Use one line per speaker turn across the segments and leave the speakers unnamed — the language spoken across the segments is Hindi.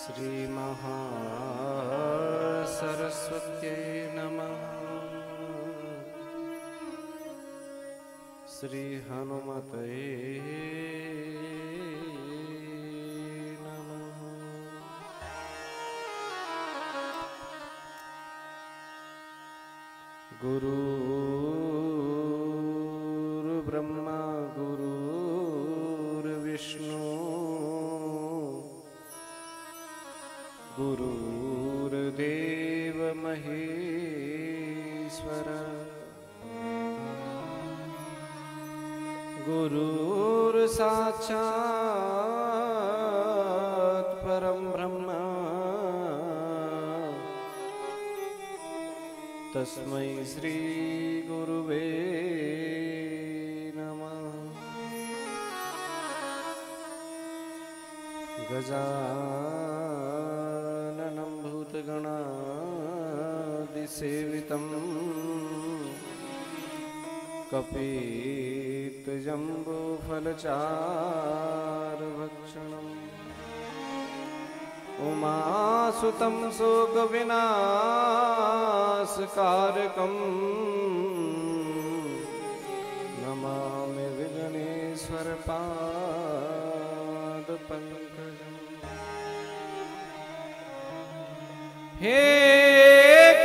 श्री महासरस्वत्यै नमः। श्री हनुमते नमः। गुरुर्ब्रह्मा गुरुर्विष्णु गुरुर्देव महेश्वर गुरुर्साक्षात् परं ब्रह्म तस्मै श्री गुरुवे नमः। गजाननं भूतगणादिसेवितं कपित्तजम्बूफलचारुभक्षणम् उमासुतं शोकविनाशकारकं नमामि विघ्नेश्वरपादपङ्कजम्। हे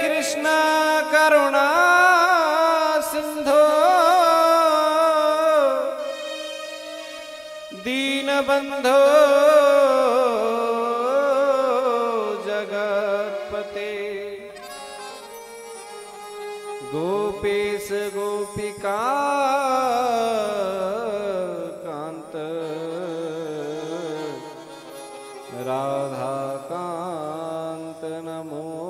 कृष्ण करुणा सिंधो दीनबंधो जगत्पते गोपेश गोपिका कांत राधा कांत नमोस्तुते।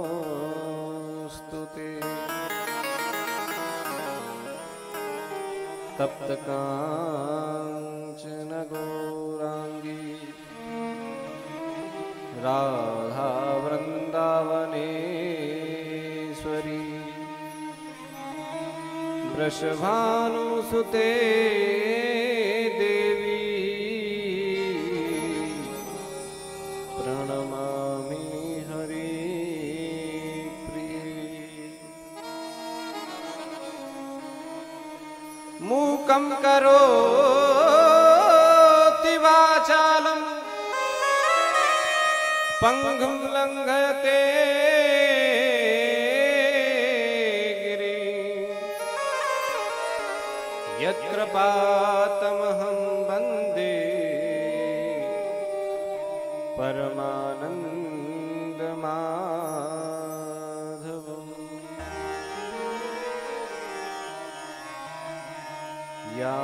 तप्त कांचन गौरांगी राधा वृंदावनेश्वरी वृषभानुसुते देवी प्रणमामि मूकं करोति वाचालं पंगुं लंघयते गिरिं यत्कृपातमहं वन्दे परमानन्दमाधवम्। या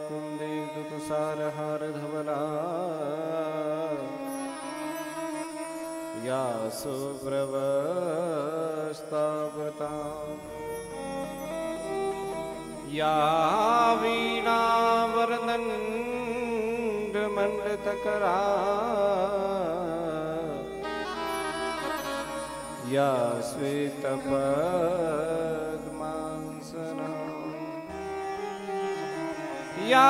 कुन्देन्दुतुषारहारधवला या शुभ्रवस्त्रावृता या वीणावरदण्डमण्डतकरा या श्वेतपद्मासना या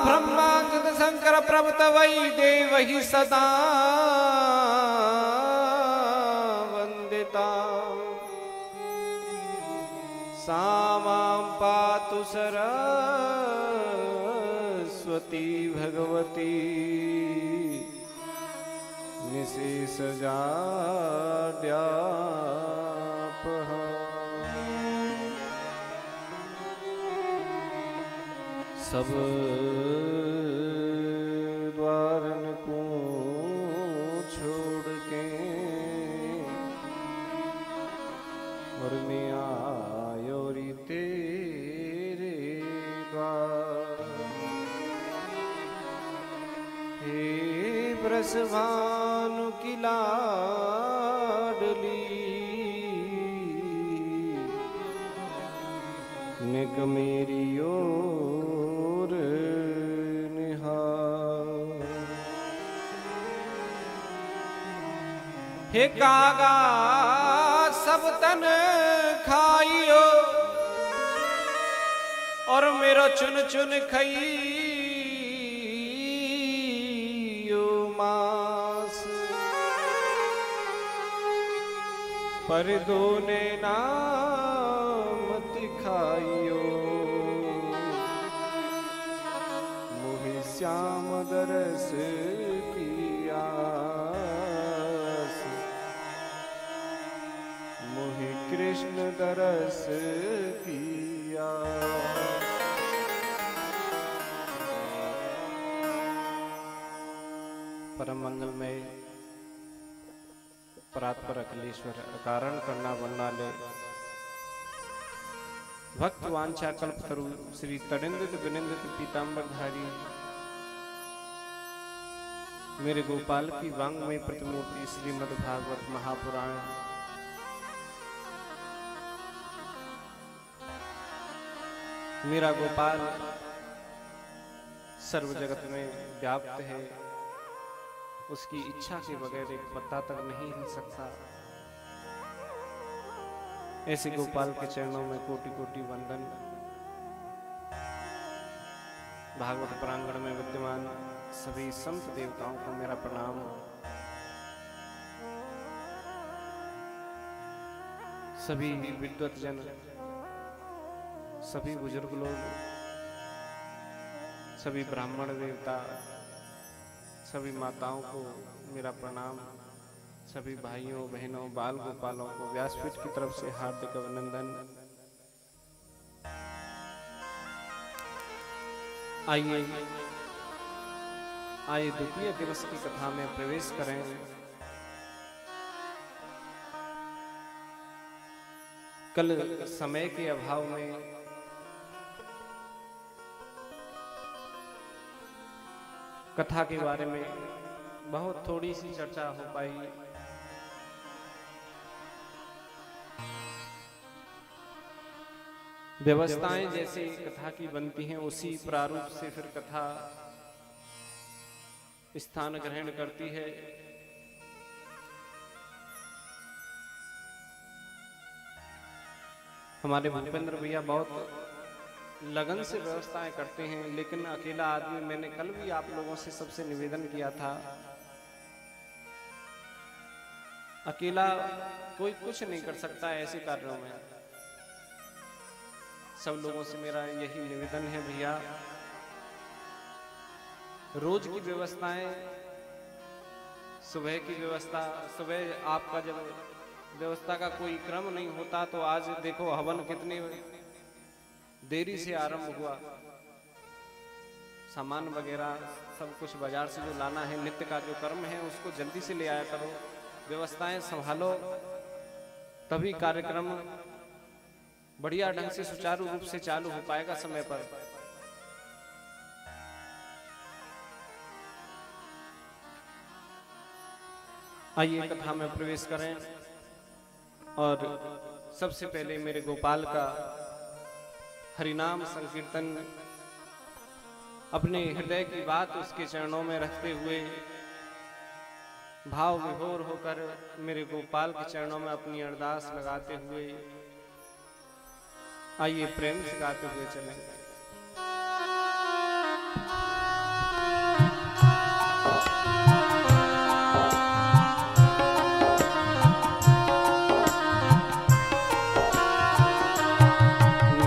ब्रह्माच्युत शंकर प्रभुतवै देवहि सदा वंदिता सा मां पातु सरस्वती भगवती निशेषजाड्यापहा। सब द्वारन को छोड़ के और मैं आयो री तेरे द्वार। हे वृषभानु की लाडली निक मेरी ओर निहार। हे कागा सब तन खाइयो और मेरो चुन चुन खई पर दोने नाम दिखाइयो, मोहि श्याम दरस की आस, मोहि कृष्ण दरस की आस। परम मंगलमय परात्पर अखिलेश्वर कारण करना वर्णाले भक्त वांछा कल्पतरु श्री तड़िंदित विनिंदित पीतांबरधारी मेरे गोपाल की वांगमय प्रतिमूर्ति श्रीमद् भागवत महापुराण मेरा गोपाल सर्व जगत में व्याप्त है, उसकी इच्छा के बगैर एक पत्ता तक नहीं हिल सकता। ऐसे गोपाल के चरणों में कोटि कोटि वंदन। भागवत प्रांगण में विद्यमान सभी संत देवताओं को मेरा प्रणाम। सभी विद्वत जन, सभी बुजुर्ग लोग, सभी ब्राह्मण देवता, सभी माताओं को मेरा प्रणाम। सभी भाइयों बहनों बाल गोपालों को व्यासपीठ की तरफ से हार्दिक अभिनंदन। आइए द्वितीय दिवस की कथा में प्रवेश करें। कल समय के अभाव में कथा के बारे में बहुत थोड़ी सी चर्चा हो पाई। व्यवस्थाएं जैसे कथा की बनती हैं उसी प्रारूप से फिर कथा स्थान ग्रहण करती है। हमारे भूपेंद्र भैया बहुत लगन से व्यवस्थाएं करते हैं, लेकिन अकेला आदमी, मैंने कल भी आप लोगों से सबसे निवेदन किया था, अकेला कोई कुछ नहीं कर सकता ऐसे कार्यों में। सब लोगों से मेरा यही निवेदन है, भैया रोज की व्यवस्थाएं, सुबह की व्यवस्था, सुबह आपका जब व्यवस्था का कोई क्रम नहीं होता तो आज देखो हवन कितने देरी से आरंभ हुआ। सामान वगैरह सब कुछ बाजार से जो लाना है, नित्य का जो कर्म है उसको जल्दी से ले आया करो, व्यवस्थाएं संभालो, तभी कार्यक्रम बढ़िया ढंग से सुचारू रूप से चालू हो पाएगा समय पर। आइए कथा में प्रवेश करें और सबसे पहले मेरे गोपाल का हरिनाम संकीर्तन अपने हृदय की बात उसके चरणों में रखते हुए भाव विभोर होकर मेरे गोपाल के चरणों में अपनी अरदास लगाते हुए आइए प्रेम से गाते हुए चलें।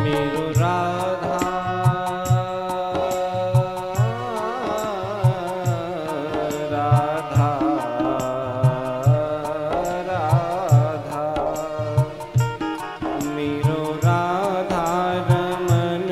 मेरो राधा रमन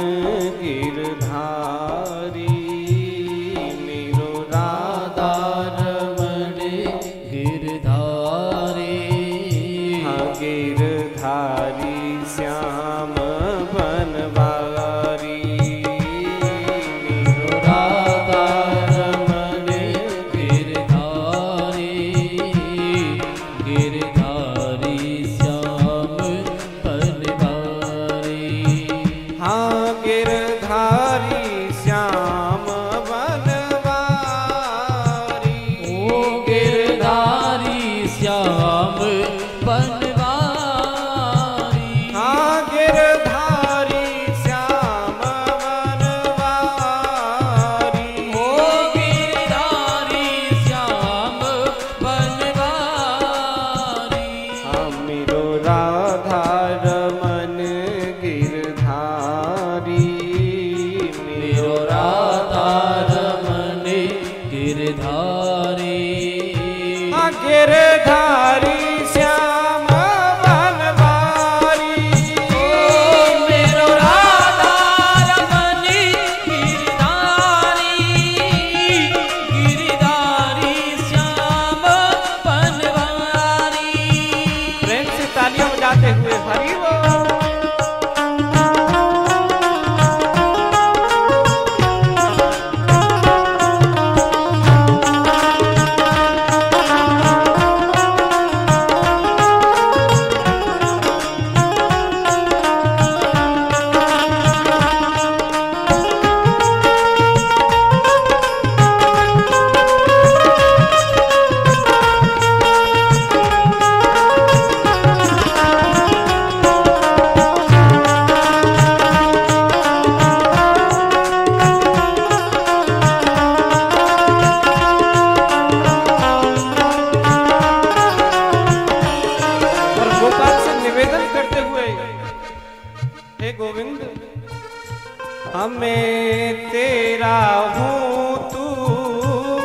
मैं तेरा हूँ तू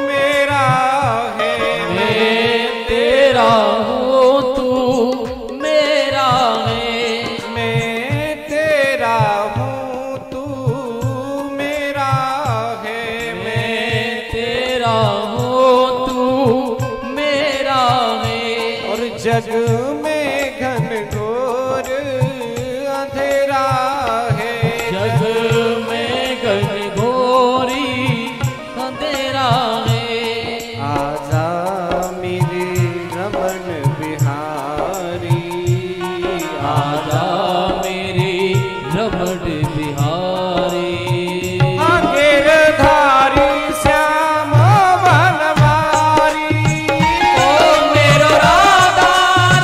मेरा है,
मैं तेरा हूँ तू मेरा है,
मैं तेरा हूँ तू मेरा है,
मैं तेरा हूँ तू मेरा है।
और जग में घनघोर अंधेरा है,
जग में घनघोरी अंधेरा है।
आजा मेरे रमन बिहारी,
आजा मेरे रमण बिहारी।
गिरधारी श्याम बनवारी,
ओ मेरो राधा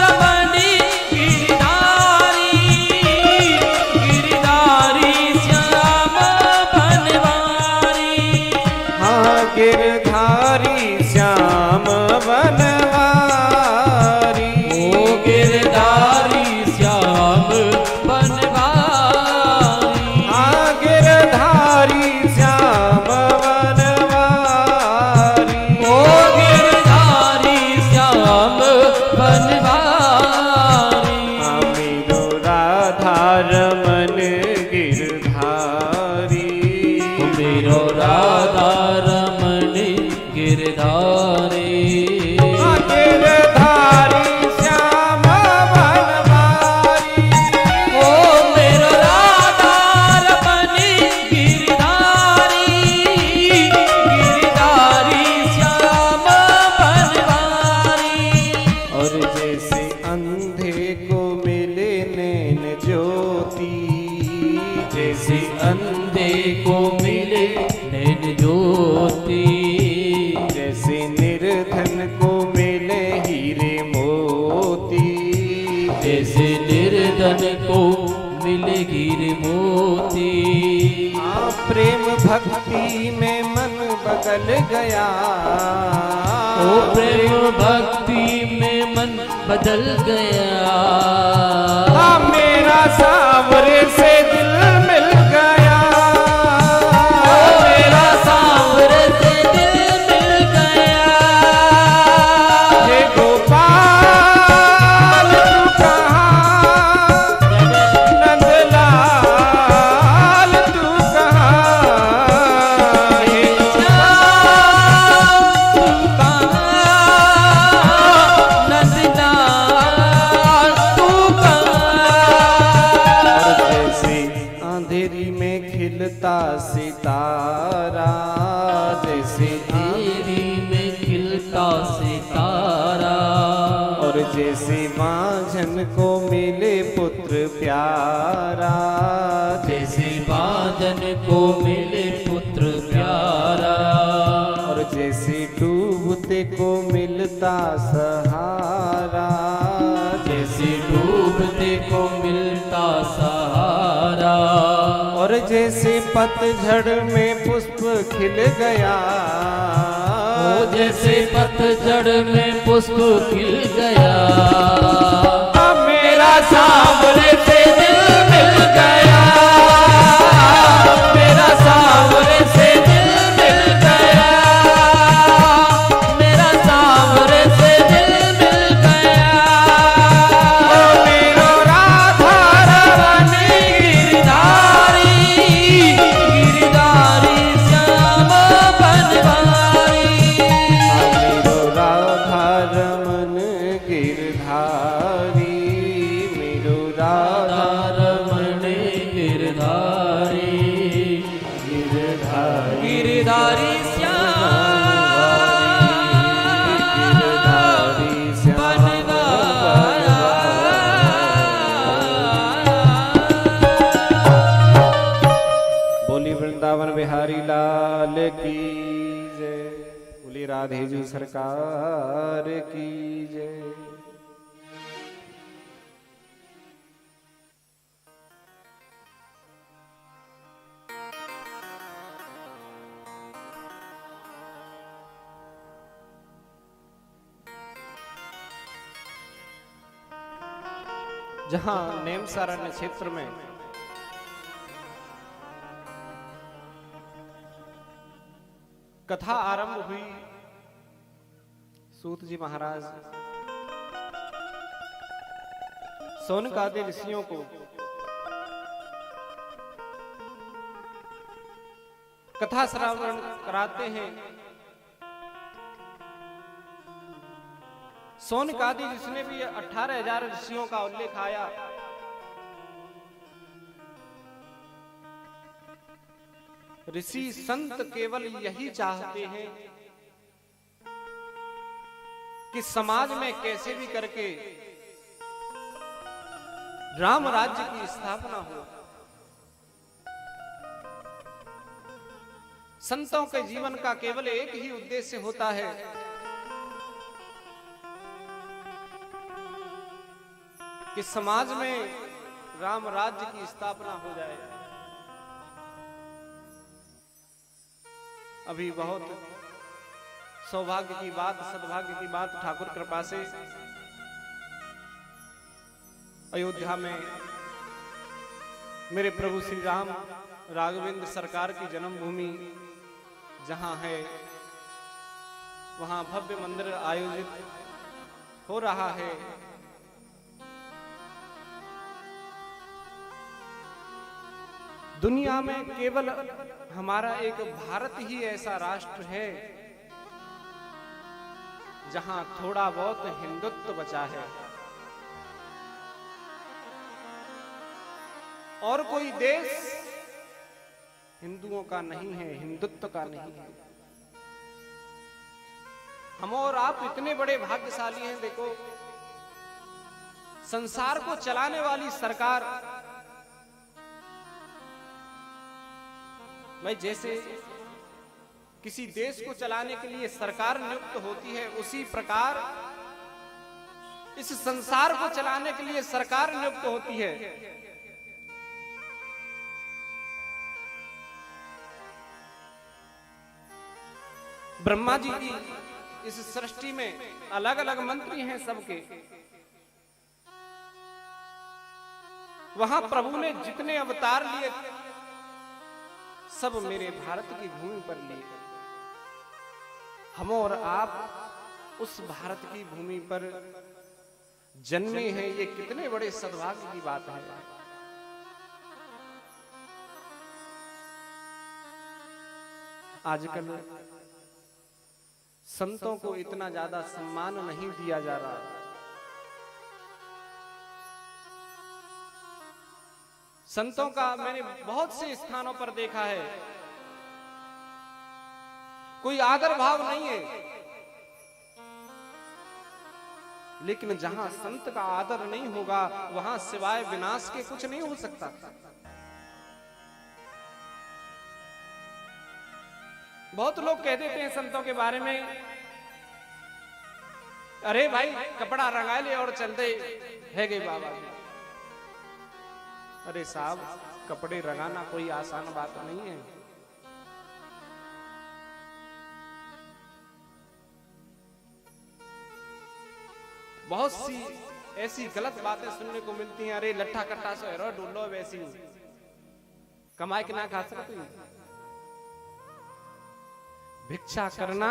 रमणी गिरधारी, गिरधारी श्याम बनवारी।
हाँ गिरधारी श्याम बनवारी,
ओ गिरधारी श्याम बनवारी।
हाँ गिरधारी श्याम बनवारी,
ओ गिरधारी श्याम बनवारी।
हाँ मेरो राधा रमन गिरधारी,
मेरो राधा रमण गिरधारी।
हाँ गिरधारी श्याम बनवारी,
ओ मेरो राधा रमण गिरधारी, गिरधारी श्याम बनवारी।
और जैसे अंधे को मिले नैन ज्योति,
जैसे अंधे को मिले नैन ज्योति,
जैसे निर्धन को मिले हीरे मोती,
जैसे निर्धन को मिले हीरे मोती।
हाँ प्रेम भक्ति में मन बदल गया,
ओ प्रेम भक्ति में मन बदल गया।
हाँ मेरा सावरे से दिल मिल गया,
ओ मेरा सांवरे से दिल मिल गया।
हे गोपाल तू कहाँ, नंदलाल तू कहाँ, हे
श्याम तू कहाँ, नंदलाल तू कहाँ।
और जैसे अंधेरी में खिलता सितारा, जैसे
तेरी में खिलता सितारा,
और जैसे मांझन को मिले पुत्र प्यारा,
जैसे बाजन को मिले पुत्र प्यारा,
और जैसे डूबते को मिलता सहारा,
जैसे डूबते को मिलता सहारा,
और जैसे पतझड़ में पुष्प खिल गया,
ओ जैसे पतझड़ में पुष्प खिल गया।
अब मेरा
सांवरे से दिल मिल गया, मेरा सांवरे से दिल मिल गया, मेरा सांवरे से दिल मिल गया।
ओ मेरो राधा रमणी
गिरधारी, गिरधारी श्याम बनवारी।
मेरो राधा रमन गिरधारी, मेरो राधा
रमण गिरधारी,
गिरधारी,
गिरधारी
गिरधारी श्याम बोली वृंदावन बिहारी लाल की जय, बोली राधे जी सरकार की जय। जहां नेमसारण्य क्षेत्र में कथा आरंभ हुई। सूत जी महाराज शौनक आदि ऋषियों को कथा श्रवण कराते हैं। शौनक आदि जिसने भी 18,000 ऋषियों का उल्लेख आया। ऋषि संत केवल यही चाहते हैं कि समाज में कैसे भी करके राम राज्य की स्थापना हो। संतों के जीवन का केवल एक ही उद्देश्य होता है कि समाज में राम राज्य की स्थापना हो जाए। अभी बहुत सौभाग्य की बात, सद्भाग्य की बात, ठाकुर कृपा से अयोध्या में मेरे प्रभु श्री राम राघवेंद्र सरकार की जन्मभूमि जहां है, वहां भव्य मंदिर आयोजित हो रहा है। दुनिया में केवल हमारा एक भारत ही ऐसा राष्ट्र है जहां थोड़ा बहुत हिंदुत्व बचा है। और कोई देश हिंदुओं का नहीं है, हिंदुत्व का नहीं है। हम और आप इतने बड़े भाग्यशाली हैं। देखो, संसार को चलाने वाली सरकार, भाई जैसे किसी देश को चलाने के लिए सरकार नियुक्त होती है, उसी प्रकार इस संसार को चलाने के लिए सरकार नियुक्त होती है। ब्रह्मा जी की इस सृष्टि में अलग अलग मंत्री हैं सबके। वहां प्रभु ने जितने अवतार लिए सब मेरे भारत की भूमि पर लिए। हम और आप उस भारत की भूमि पर जन्मे हैं, ये कितने बड़े सद्भाग्य की बात है। आजकल संतों को इतना ज्यादा सम्मान नहीं दिया जा रहा। संतों का मैंने बहुत से स्थानों पर देखा है, कोई आदर भाव नहीं है। लेकिन जहां संत का आदर नहीं होगा, वहां सिवाय विनाश के कुछ नहीं हो सकता। बहुत लोग कह देते हैं संतों के बारे में, अरे भाई कपड़ा रंगा ले और चल दे है गए बाबा। अरे साहब, कपड़े रंगाना कोई आसान बात नहीं है। बहुत सी ऐसी गलत बातें सुनने को मिलती हैं। अरे लट्ठा कट्टा सो हेरो ढूंढो, वैसी कमाई के ना खा सकती। भिक्षा करना,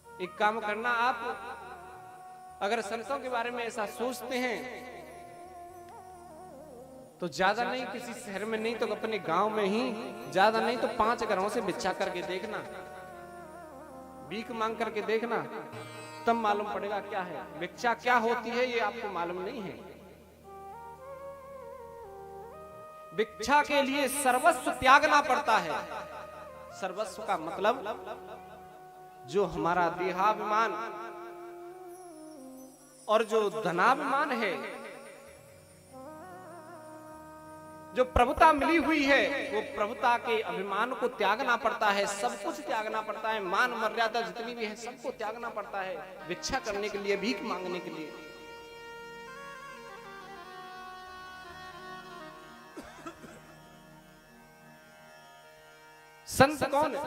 एक काम करना, आप अगर संतों के बारे में ऐसा सोचते हैं तो ज्यादा नहीं, किसी शहर में नहीं तो अपने गांव में ही, ज्यादा नहीं तो 5 घरों से भिक्षा करके देखना, भीख मांग करके देखना, तब मालूम पड़ेगा क्या है भिक्षा, क्या होती है ये आपको मालूम नहीं है। भिक्षा के लिए सर्वस्व त्यागना पड़ता है। सर्वस्व का मतलब जो हमारा देहाभिमान और जो धनाभिमान है, जो प्रभुता मिली हुई है, वो प्रभुता के अभिमान को त्यागना पड़ता है। सब कुछ त्यागना पड़ता है, मान मर्यादा जितनी भी है सबको त्यागना पड़ता है भिक्षा करने के लिए, भीख मांगने के लिए। संत कौन है?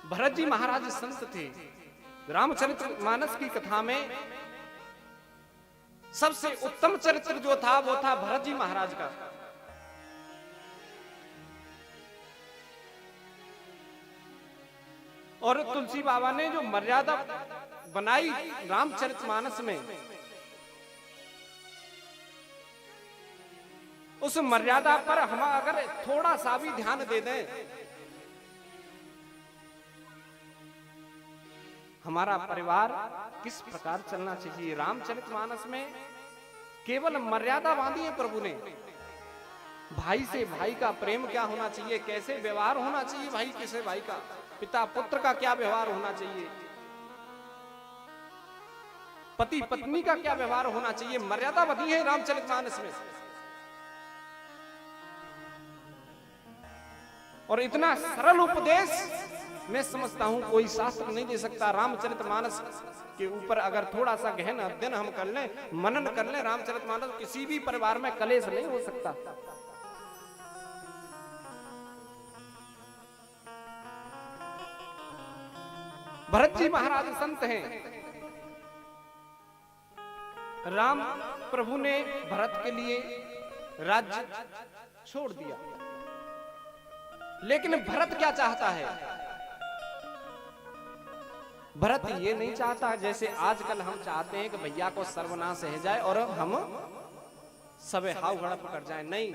भरत जी महाराज संत थे। रामचरितमानस की कथा में सबसे उत्तम चरित्र जो था वो था भरत जी महाराज का। और तुलसी बाबा ने जो मर्यादा बनाई रामचरितमानस में, उस मर्यादा पर हम अगर थोड़ा सा भी ध्यान दे दें, हमारा परिवार किस प्रकार चलना चाहिए। रामचरितमानस में केवल मर्यादा बांधी है प्रभु ने। भाई से भाई का प्रेम क्या होना चाहिए, कैसे व्यवहार होना चाहिए भाई किसे भाई का, पिता पुत्र का क्या व्यवहार होना चाहिए, पति पत्नी का क्या व्यवहार होना चाहिए, मर्यादा बनी है रामचरितमानस में। और इतना सरल उपदेश मैं समझता हूं कोई शास्त्र नहीं दे सकता। रामचरितमानस के ऊपर अगर थोड़ा सा गहन अध्ययन हम कर लें, मनन कर लें रामचरितमानस, किसी भी परिवार में कलेश नहीं हो सकता। भरत जी महाराज संत हैं। राम प्रभु ने भरत के लिए राज्य छोड़ दिया, लेकिन भरत क्या चाहता है? भरत ये नहीं चाहता जैसे आजकल हम चाहते हैं कि भैया को सर्वनाश हो जाए और हम सब हाव हड़प कर जाए। नहीं,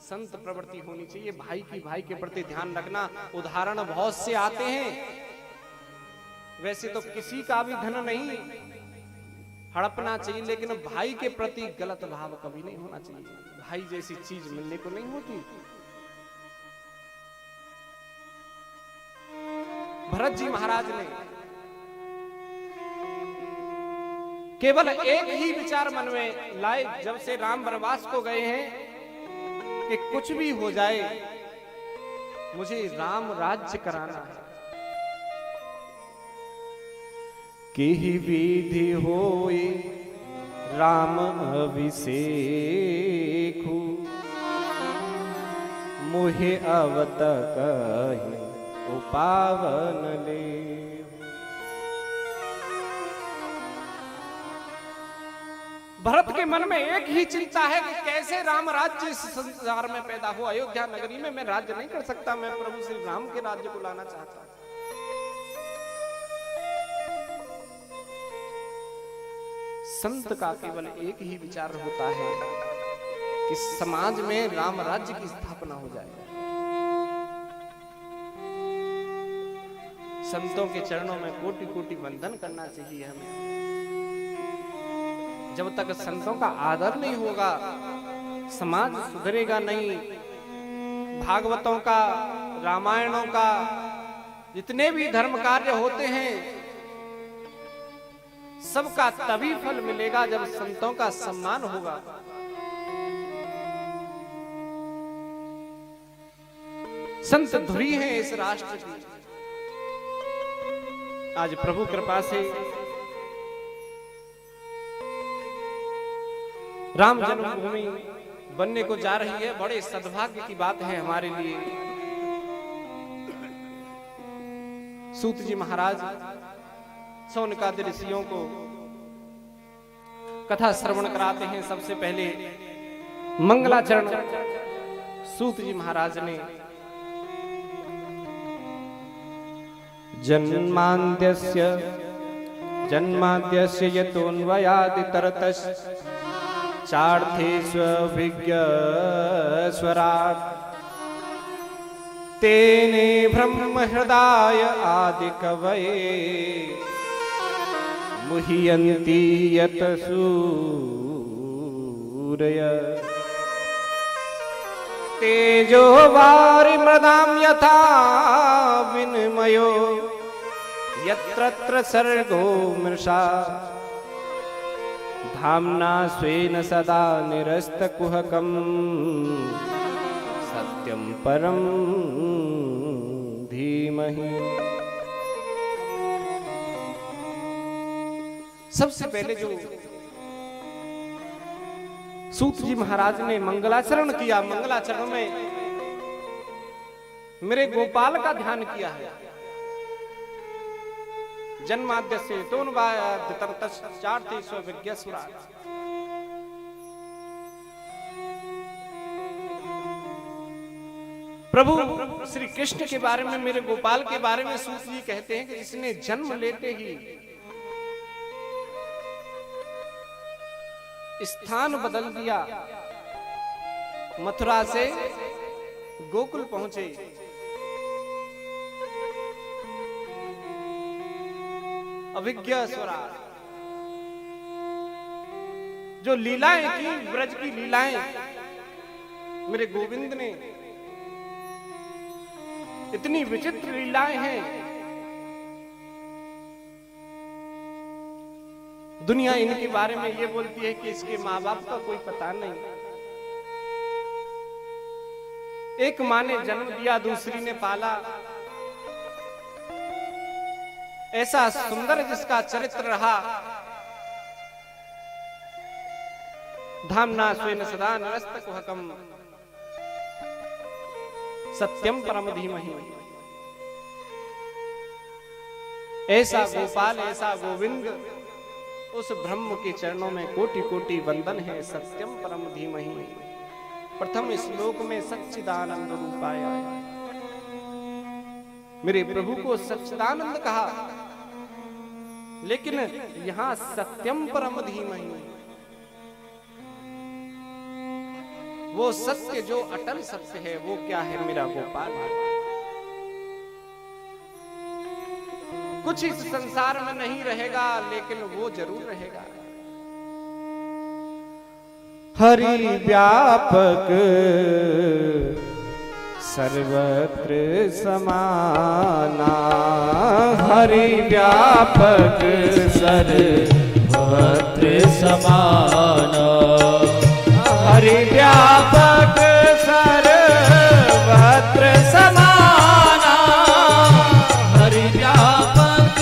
संत प्रवृत्ति होनी चाहिए, भाई की भाई के प्रति ध्यान रखना। उदाहरण बहुत से आते हैं, वैसे तो किसी का भी धन नहीं हड़पना चाहिए, लेकिन भाई के प्रति गलत भाव कभी नहीं होना चाहिए। भाई जैसी चीज मिलने को नहीं होती। भरत जी महाराज ने केवल एक ही विचार मन में लाए, जब से राम वनवास को गए हैं, कि कुछ भी हो जाए मुझे राम राज्य कराना है। कि विधि होए राम अभिषेकु, मुहे अवत कहि उपावन ले। भरत के मन में एक ही चिंता है कि कैसे राम राज्य इस संसार में पैदा हो। अयोध्या नगरी में मैं राज्य नहीं कर सकता, मैं प्रभु श्री राम के राज्य को लाना चाहता हूं। संत का केवल एक ही विचार होता है कि समाज में राम राज्य की स्थापना हो जाए। संतों के चरणों में कोटि कोटि वंदन करना चाहिए हमें। जब तक संतों का आदर नहीं होगा, समाज सुधरेगा नहीं। भागवतों का, रामायणों का, जितने भी धर्म कार्य होते हैं, सबका तभी फल मिलेगा जब संतों का सम्मान होगा। संत धुरी हैं इस राष्ट्र की। आज प्रभु कृपा से राम जन्मभूमि बनने को जा रही है। बड़े सद्भाग्य की बात है हमारे लिए। सूत जी महाराज सौनकादि ऋषियों को कथा श्रवण कराते हैं। सबसे पहले मंगलाचरण सूत जी महाराज ने जन्माद्यस्य यतोऽन्वयादितरतश् चार्थेष्वभिज्ञ स्वराट् तेने ब्रह्म हृदय आदि कवये मुह्यन्ति यत सूरय तेजो वारि मृदां यथा विनिमयो यत्र सर्गो मृषा धाम्ना स्वेन सदा निरस्तकुहकं सत्यं परं धीमहि। सबसे पहले जो सूत जी महाराज ने मंगलाचरण किया, मंगलाचरण में मेरे गोपाल का ध्यान किया है। जन्माद्यस्य यतोऽन्वयादितरतश् चार्थेष्वभिज्ञ स्वराट्। प्रभु श्री कृष्ण के बारे में, मेरे गोपाल के बारे में सूत जी कहते हैं कि इसने जन्म लेते ही स्थान बदल दिया, मथुरा से गोकुल पहुंचे। अभिज्ञ स्वराज जो लीलाएं की, ब्रज की लीलाएं मेरे गोविंद ने, इतनी विचित्र लीलाएं हैं, दुनिया इनके बारे में ये बोलती है कि इसके माँ बाप का कोई पता नहीं। एक माँ ने जन्म दिया, दूसरी ने पाला, ऐसा सुंदर जिसका चरित्र रहा, धामना स्वेन सदा नरस्तकुहकम सत्यम परम धीमहि। ऐसा गोपाल, ऐसा गोविंद, उस ब्रह्म के चरणों में कोटि कोटि वंदन है। सत्यम परम धीमहि, प्रथम श्लोक में सच्चिदानंद रूपाय, मेरे प्रभु को सच्चिदानंद कहा, लेकिन यहां सत्यम परम धीमहि, वो सत्य जो अटल सत्य है, वो क्या है? मेरा गोपाल। कुछ इस संसार में नहीं रहेगा, लेकिन वो जरूर रहेगा। हरि व्यापक सर्वत्र समाना, हरि व्यापक
सर्वत्र समाना,
हरि व्यापक सर्वत्र समाना,
हरि व्यापक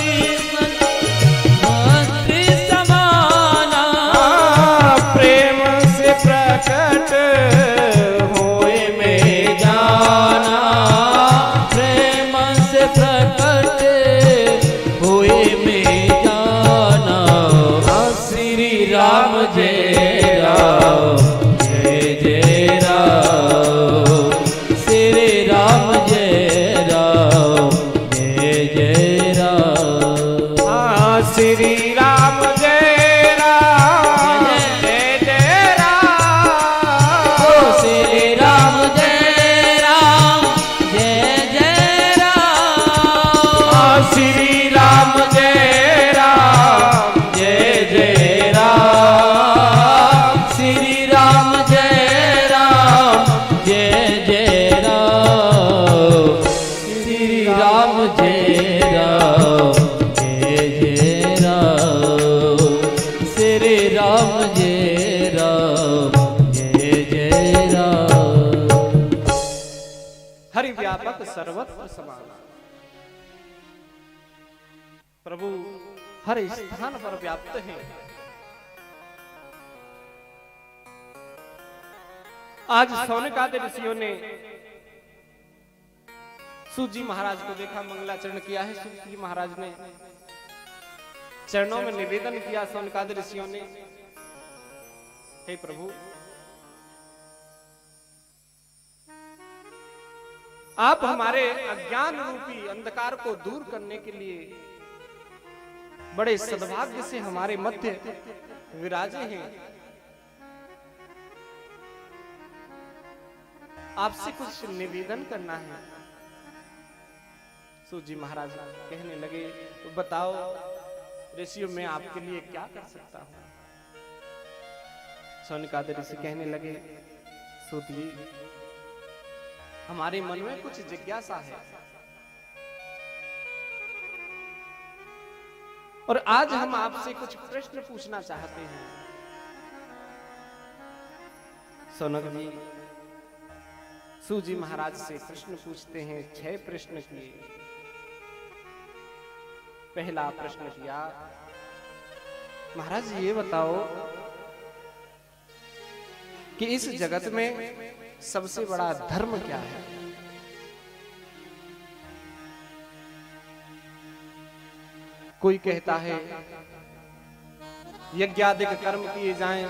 सर्वत्र समाना,
प्रेम से प्रकट होए में
जाना, प्रेम से प्रकट हुए में जाना। श्री राम जय राम, जय जय राम, श्री राम जय राम, जय जय राम।
हाँ, श्री राम जय राम, जय जय राम,
ओ श्री राम जय राम, जय जय राम,
श्री राम जय राम, जय जय राम,
श्री राम जय राम, जय जय राम, श्री राम जय राम, जय जय राम, श्री राम जय राम, जय जय राम।
हरि व्यापक सर्वत्र समाना, प्रभु हर स्थान पर व्याप्त है। आज सौनकादि ऋषियों ने सूत जी महाराज को देखा, मंगलाचरण किया है। सूत जी महाराज ने चरणों में निवेदन किया सौनकादि ऋषियों ने, हे प्रभु, आप हमारे अज्ञान रूपी अंधकार को दूर करने के लिए बड़े सद्भाग्य से हमारे मध्य विराजे हैं। आपसे कुछ निवेदन करना है। सूत जी महाराज कहने लगे, तो बताओ ऋषियों, मैं आपके लिए क्या कर सकता हूं? सौनकादि ऋषि कहने लगे, सूत जी, हमारे मन में कुछ जिज्ञासा है, और आज हम आपसे कुछ प्रश्न पूछना चाहते हैं। सौनक जी सूत जी महाराज से प्रश्न पूछते हैं। 6 प्रश्न किए। पहला प्रश्न किया, महाराज ये बताओ कि इस जगत में सबसे बड़ा धर्म क्या है? कोई कहता है यज्ञादिक कर्म किए जाएं,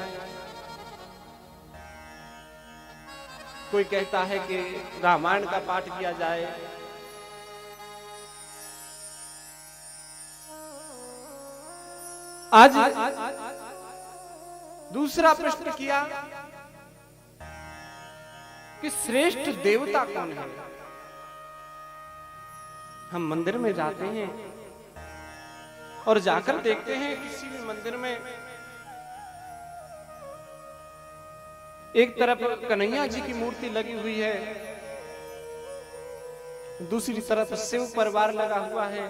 कोई कहता है कि रामायण का पाठ किया जाए, आज दूसरा प्रश्न किया कि श्रेष्ठ देवता कौन है। हम मंदिर में जाते हैं और जाकर देखते हैं किसी भी मंदिर में एक तरफ कन्हैया जी की मूर्ति लगी हुई है, दूसरी तरफ शिव परिवार लगा हुआ है,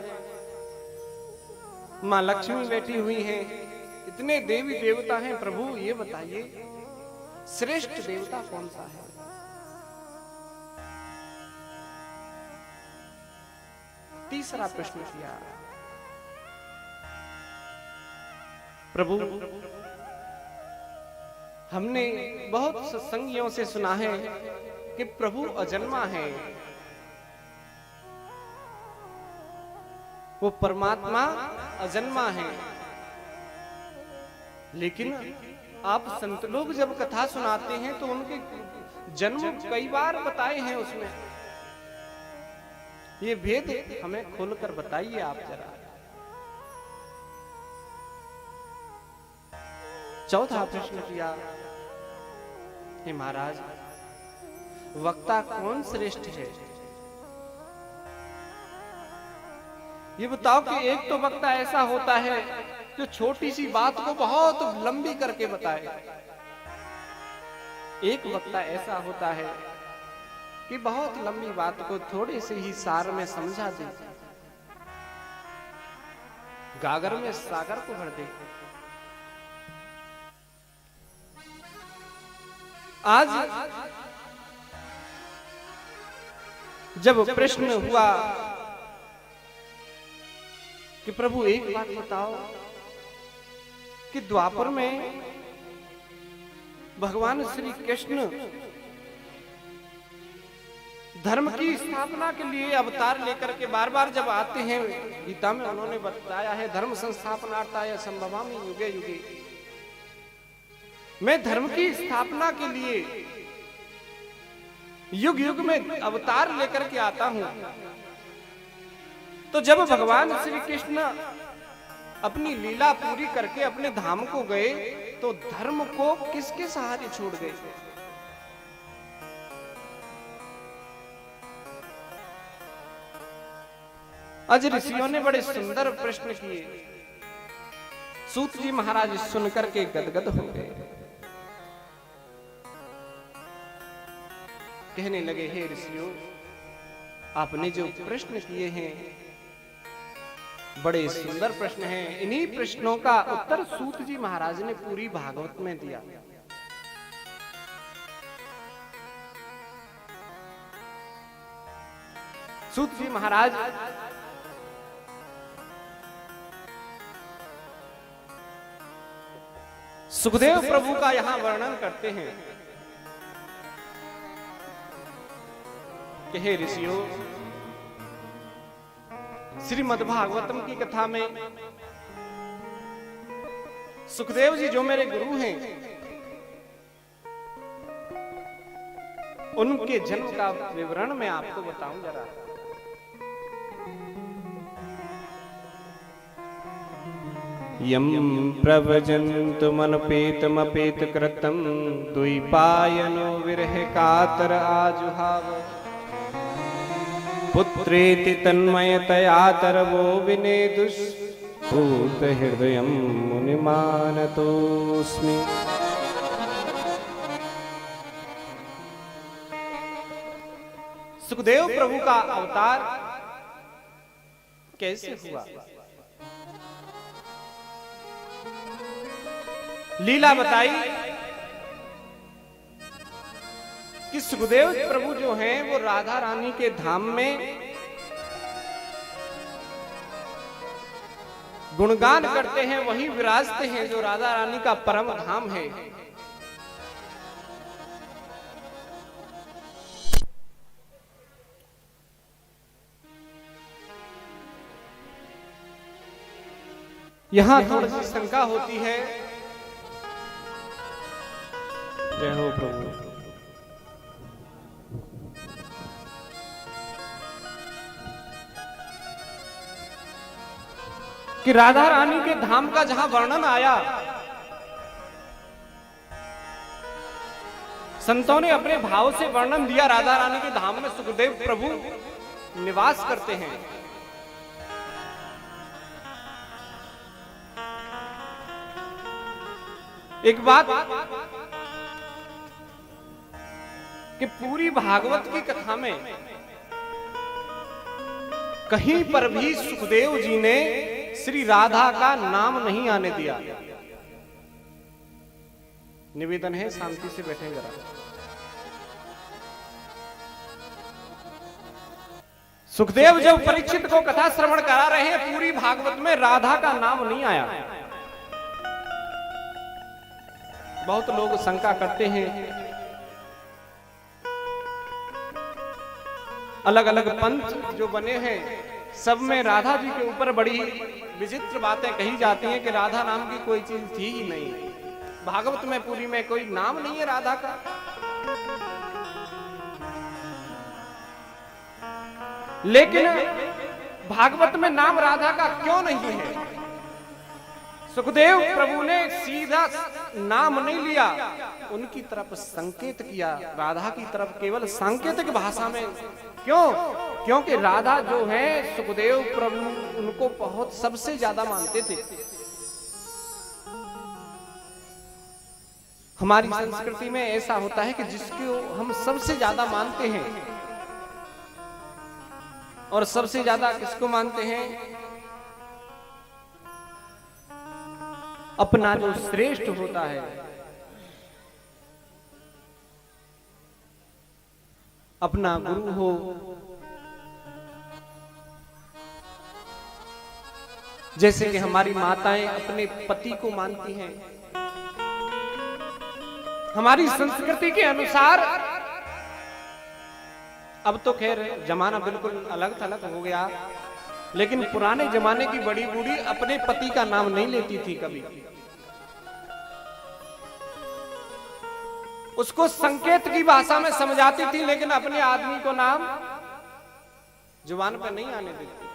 मां लक्ष्मी बैठी हुई हैं, इतने देवी देवता हैं। प्रभु ये बताइए श्रेष्ठ देवता कौन सा है। तीसरा प्रश्न किया, प्रभु हमने बहुत सत्संगियों से सुना है कि प्रभु अजन्मा है, वो परमात्मा अजन्मा है, लेकिन आप संत लोग जब कथा सुनाते हैं तो उनके जन्म कई बार बताए हैं, उसमें ये भेद हमें खोलकर बताइए आप जरा। चौथा प्रश्न किया, हे महाराज वक्ता कौन श्रेष्ठ है। ये बताओ कि एक तो वक्ता ऐसा होता है जो छोटी सी बात को बहुत लंबी करके बताए, एक वक्ता ऐसा होता है कि बहुत लंबी बात को थोड़े से ही सार में समझा दे, गागर में सागर को भर दे। आज जब प्रश्न हुआ कि प्रभु एक बात बताओ कि द्वापर में भगवान श्री कृष्ण धर्म की स्थापना के लिए अवतार लेकर के बार बार जब आते हैं, गीता में उन्होंने बताया है धर्म संस्थापनार्थाय संभवामि युगे युगे, मैं धर्म की स्थापना के लिए युग युग में अवतार लेकर के आता हूं। तो जब भगवान श्री कृष्ण अपनी लीला पूरी करके अपने धाम को गए तो धर्म को किसके सहारे छोड़ गए। आज ऋषियों ने बड़े सुंदर प्रश्न किए, सूत जी महाराज सुनकर के गदगद हो गए, कहने लगे हे ऋषियों आपने जो प्रश्न किए हैं बड़े सुंदर प्रश्न हैं, इन्हीं प्रश्नों का उत्तर सूत जी महाराज ने पूरी भागवत में दिया। सूत जी महाराज सुखदेव प्रभु का यहां वर्णन करते हैं कि हे ऋषियों श्रीमद् भागवतम की कथा में सुखदेव जी जो मेरे गुरु हैं उनके जन्म का विवरण मैं आपको बताऊं जरा। यम प्रवजन्तुमनपेतमपेत कृतं द्वैपायनो विरह कातर आजुहाव पुत्रेति तन्मयतया तरवो विनेदुष्पूत हृदयं मुनिमानतोऽस्मि। सुखदेव प्रभु का अवतार कैसे हुआ, लीला बताई कि सुखदेव प्रभु जो हैं वो राधा रानी के धाम में गुणगान करते हैं, वहीं विराजते हैं जो राधा रानी का परम धाम है। यहां थोड़ी सी शंका होती है। जय हो प्रभु। कि राधा रानी के धाम का जहां वर्णन आया, संतों ने अपने भाव से वर्णन दिया। राधा रानी के धाम में सुखदेव प्रभु निवास करते हैं। एक बात कि पूरी भागवत की कथा में कहीं पर भी सुखदेव जी ने श्री राधा का नाम नहीं आने दिया। निवेदन है, शांति से बैठे जरा। सुखदेव जब परीक्षित को कथा श्रवण करा रहे हैं, पूरी भागवत में राधा का नाम नहीं आया। बहुत लोग शंका करते हैं, अलग अलग पंथ जो बने हैं सब में राधा जी के ऊपर बड़ी विचित्र बातें कही जाती हैं कि राधा नाम की कोई चीज थी ही नहीं। भागवत में पूरी में कोई नाम नहीं है राधा का। लेकिन भागवत में नाम राधा का क्यों नहीं है? सुखदेव प्रभु ने सीधा नाम नहीं लिया, उनकी तरफ संकेत किया, राधा की तरफ केवल सांकेतिक भाषा में। क्यों? क्योंकि राधा जो है सुखदेव प्रभु उनको बहुत सबसे ज्यादा मानते थे। हमारी संस्कृति में ऐसा होता है कि जिसको हम सबसे ज्यादा मानते हैं, और सबसे ज्यादा किसको मानते हैं? अपना जो श्रेष्ठ होता है, अपना गुरु हो, जैसे कि हमारी माताएं अपने पति को मानती हैं। हमारी संस्कृति के अनुसार, अब तो खैर जमाना बिल्कुल अलग थलग हो गया, लेकिन पुराने जमाने की बड़ी बूढ़ी अपने पति का नाम नहीं लेती थी कभी। उसको संकेत की भाषा में समझाती थी, लेकिन अपने आदमी को नाम जुबान पर नहीं आने देती।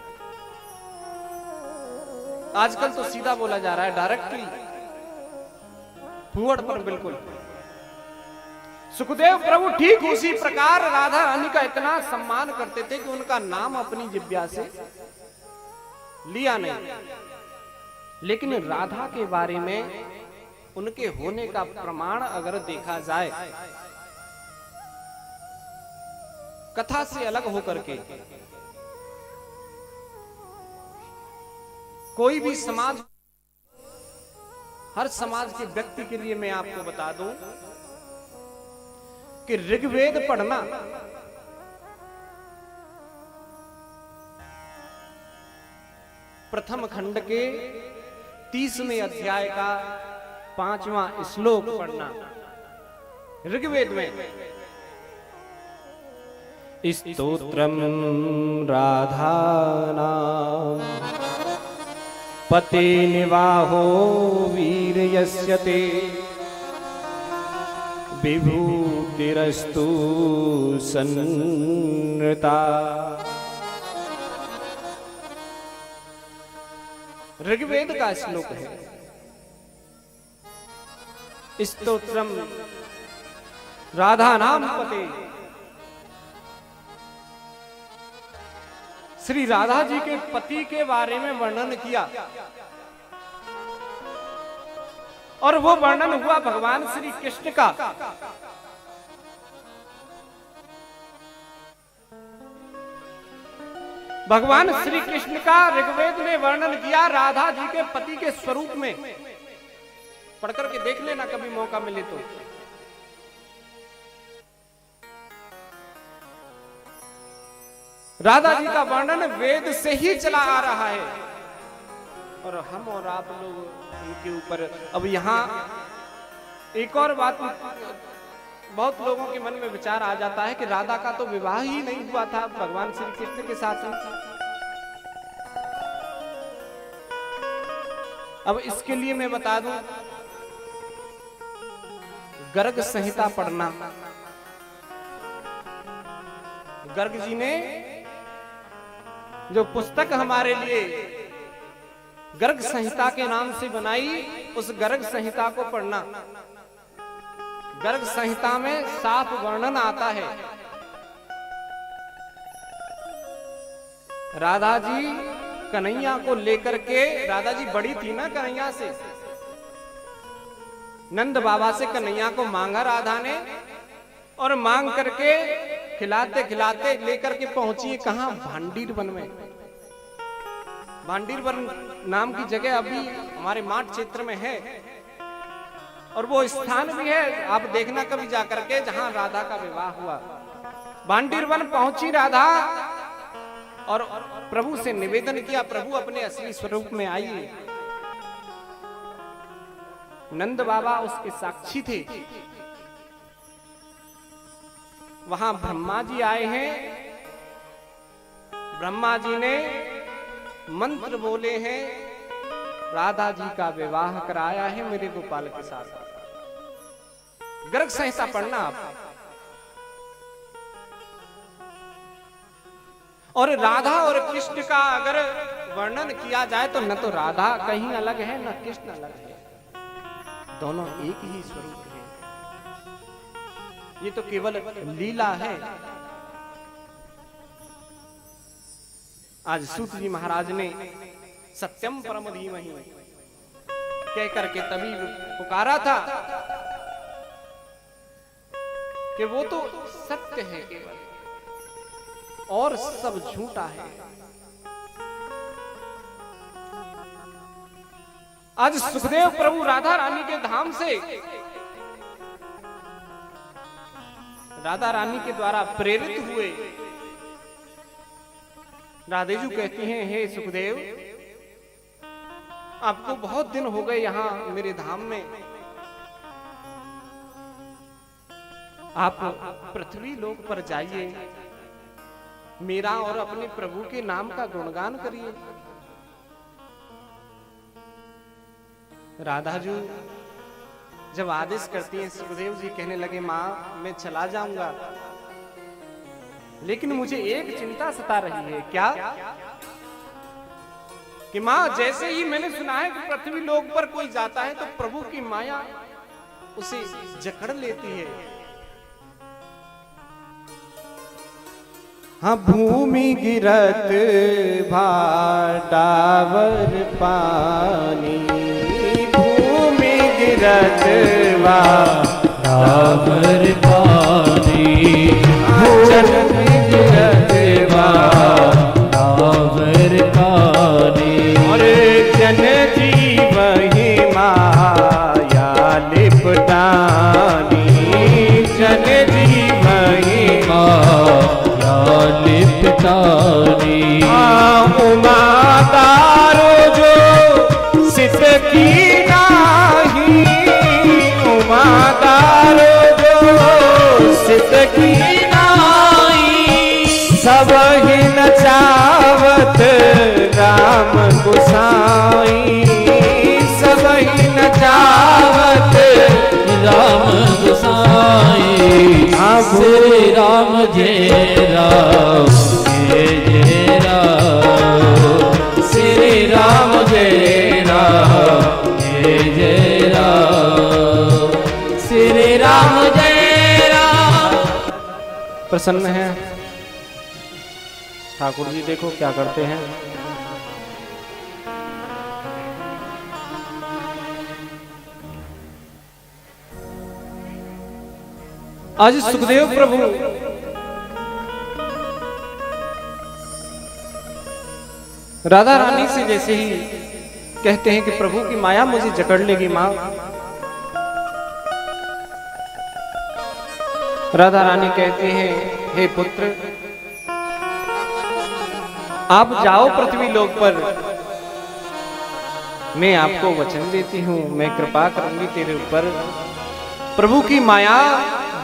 आजकल तो सीधा बोला जा रहा है, डायरेक्टली फूहड़ पर। बिल्कुल सुखदेव प्रभु ठीक उसी प्रकार राधा रानी का इतना सम्मान करते थे कि उनका नाम अपनी जिह्वा से लिया नहीं। लेकिन राधा के बारे में उनके होने का प्रमाण अगर देखा जाए, कथा से अलग होकर के, कोई भी समाज, हर समाज के व्यक्ति के लिए मैं आपको बता दूं कि ऋग्वेद पढ़ना प्रथम खंड के 30वें अध्याय का 5वां श्लोक पढ़ना, ऋग्वेद में स्तोत्रम राधानाम पते निवाहो वीर यस्यते विभूतिरस्तु सन्नृता। ऋग्वेद का श्लोक है। स्तोत्रम राधा नाम पते, श्री राधा जी के पति के बारे में वर्णन किया, और वो वर्णन हुआ भगवान श्री कृष्ण का। भगवान श्री कृष्ण का ऋग्वेद में वर्णन किया राधा जी के पति के स्वरूप में। पढ़कर के देख लेना कभी मौका मिले तो। राधा जी का वर्णन वेद से ही चला आ रहा है, और हम और आप लोग उनके ऊपर। अब यहां एक और बात बहुत लोगों के मन में विचार आ जाता है कि राधा का तो विवाह ही नहीं हुआ था भगवान श्री कृष्ण के साथ में। अब इसके लिए मैं बता दूं, गर्ग संहिता पढ़ना। गर्ग जी ने जो पुस्तक हमारे लिए गर्ग संहिता के नाम से बनाई, उस गर्ग संहिता को पढ़ना। गर्ग संहिता में साफ वर्णन आता है, राधा जी कन्हैया को लेकर के, राधा जी बड़ी थी ना कन्हैया से, नंद बाबा से कन्हैया को मांगा राधा ने, और मांग करके खिलाते खिलाते लेकर के पहुंची कहां, भांडीर वन में। भांडीर वन नाम की जगह अभी हमारे माठ क्षेत्र में है, और वो स्थान भी है, आप देखना कभी जाकर के, जहां राधा का विवाह हुआ। भांडीर वन पहुंची राधा और प्रभु से निवेदन किया, प्रभु अपने असली स्वरूप में आइए। नंद बाबा उसके साक्षी थे। वहां ब्रह्मा जी आए हैं, ब्रह्मा जी ने मंत्र बोले हैं, राधा जी का विवाह कराया है मेरे गोपाल के साथ। गर्ग संहिता पढ़ना आप। और राधा और कृष्ण का अगर वर्णन किया जाए तो न तो राधा कहीं अलग है, न कृष्ण अलग है, दोनों एक ही स्वरूप है। ये तो केवल लीला है। आज सूत जी महाराज ने सत्यम परम धीमहि कह करके तभी पुकारा था कि वो तो सत्य है केवल, और सब झूठा है। आज सुखदेव प्रभु राधा रानी के धाम से, राधा रानी के द्वारा प्रेरित हुए। राधेजू कहती हैं, हे सुखदेव, आपको बहुत दिन हो गए यहां मेरे धाम में, आप पृथ्वी लोक पर जाइए, मेरा और अपने प्रभु के नाम का गुणगान करिए। राधा जी जब आदेश करती हैं, सुखदेव जी कहने लगे, मां मैं चला जाऊंगा, लेकिन मुझे एक चिंता सता रही है। क्या? कि मां जैसे ही मैंने सुना है कि पृथ्वी लोक पर कोई जाता है तो प्रभु की माया उसे जकड़ लेती है। हाँ, भूमि गिरत भाटावर पानी, भूमि गिरत भाटावर पानी, जन गिरत भाटावर पानी, और जन जीव ही माया लिपटानी, जन जीव ही लिपटानी। उमा तारो जो सित की नाही, उमा तारो जो सित की नाही, सब ही नचावत राम गोसाई, सब ही नचावत राम गोसाई। श्री राम जय राम जय राम, श्री राम जय राम जय राम, श्री राम जय राम। प्रसन्न है ठाकुर जी, देखो क्या करते हैं। आज सुखदेव प्रभु राधा रानी से जैसे ही कहते हैं कि प्रभु की माया मुझे जकड़ लेगी मां, राधा रानी कहते हैं, हे पुत्र आप जाओ पृथ्वी लोक पर, मैं आपको वचन देती हूं, मैं कृपा करूंगी तेरे ऊपर, प्रभु की माया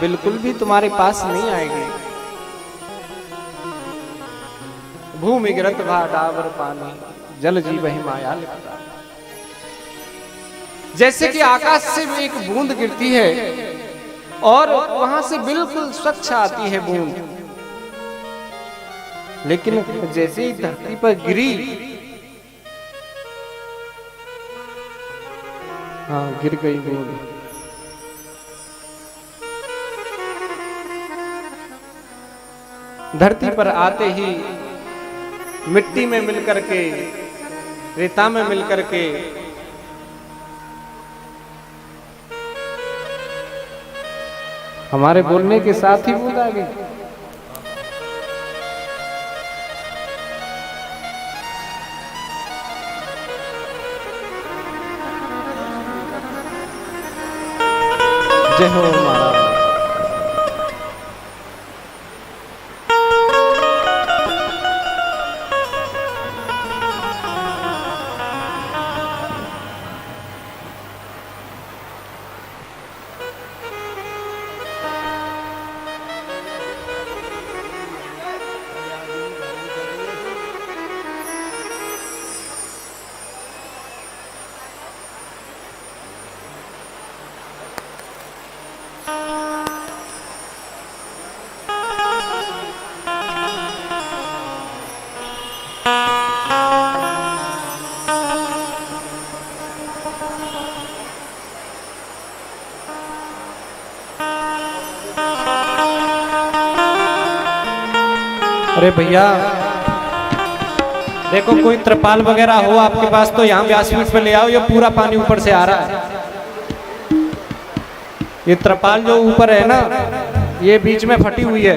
बिल्कुल भी तुम्हारे पास नहीं आएगी। भूमि गिरत भाटावर पानी, जल जीव ही माया लिपटा। जैसे कि आकाश से एक बूंद गिरती है और वहां से बिल्कुल स्वच्छ आती है बूंद, लेकिन जैसे ही धरती पर गिरी हाँ गिर गई गोल। धरती पर आते ही मिट्टी में मिलकर के, रेता में मिलकर के हमारे बोलने के साथ ही बूंद आ गई। जय हो महाराज। अरे भैया देखो कोई त्रिपाल वगैरह हो आपके पास तो यहाँ व्यासपीठ पे ले आओ, ये पूरा पानी ऊपर से आ रहा है। ये त्रिपाल जो ऊपर है ना, ये बीच में फटी हुई है,